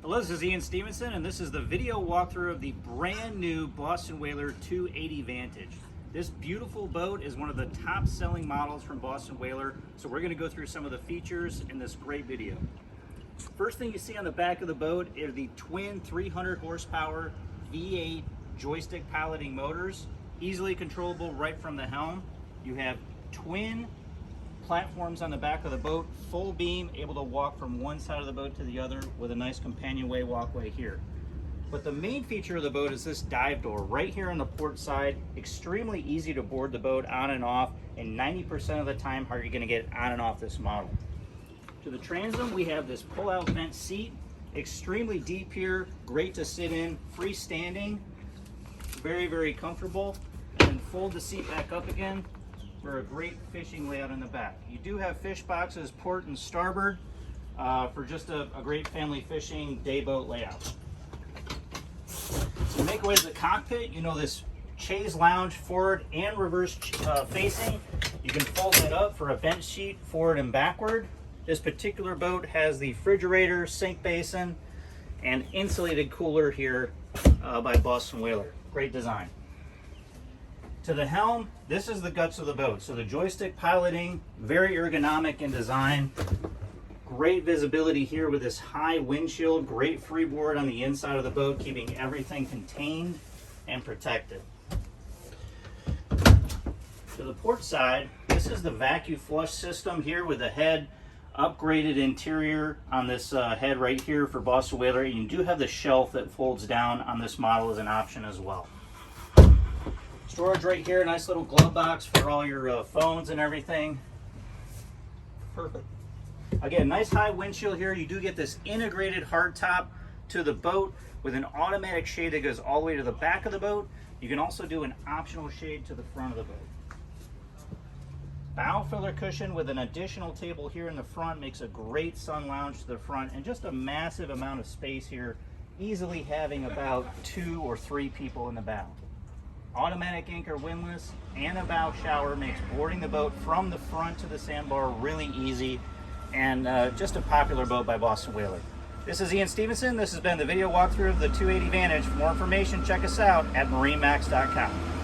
Hello, this is Ian Stevenson, and this is the video walkthrough of the brand new Boston Whaler 280 Vantage. This beautiful boat is one of the top selling models from Boston Whaler, so we're going to go through some of the features in this great video. First thing you see on the back of the boat are the twin 300 horsepower V8 joystick piloting motors, easily controllable right from the helm. You have twin platforms on the back of the boat, full beam, able to walk from one side of the boat to the other with a nice companionway walkway here. But the main feature of the boat is this dive door right here on the port side. Extremely easy to board the boat on and off, and 90% of the time how you're going to get on and off this model. To the transom, we have this pull-out vent seat, extremely deep here, great to sit in, freestanding, very, very comfortable, and fold the seat back up again for a great fishing layout in the back. You do have fish boxes port and starboard for just a great family fishing day boat layout. So make way to the cockpit. You know this chaise lounge forward and reverse facing. You can fold that up for a bench seat forward and backward. This particular boat has the refrigerator, sink basin, and insulated cooler here by Boston Whaler. Great design. To the helm, this is the guts of the boat. So the joystick piloting, very ergonomic in design. Great visibility here with this high windshield, great freeboard on the inside of the boat, keeping everything contained and protected. To the port side, this is the vacuum flush system here with the head, upgraded interior on this head right here for Boston Whaler. You do have the shelf that folds down on this model as an option as well. Storage right here, nice little glove box for all your phones and everything. Perfect. Again, nice high windshield here. You do get this integrated hardtop to the boat with an automatic shade that goes all the way to the back of the boat. You can also do an optional shade to the front of the boat. Bow filler cushion with an additional table here in the front makes a great sun lounge to the front, and just a massive amount of space here, easily having about 2 or 3 people in the bow. Automatic anchor windlass and a bow shower makes boarding the boat from the front to the sandbar really easy, and just a popular boat by Boston Whaler. This is Ian Stevenson. This has been the video walkthrough of the 280 Vantage. For more information, check us out at MarineMax.com.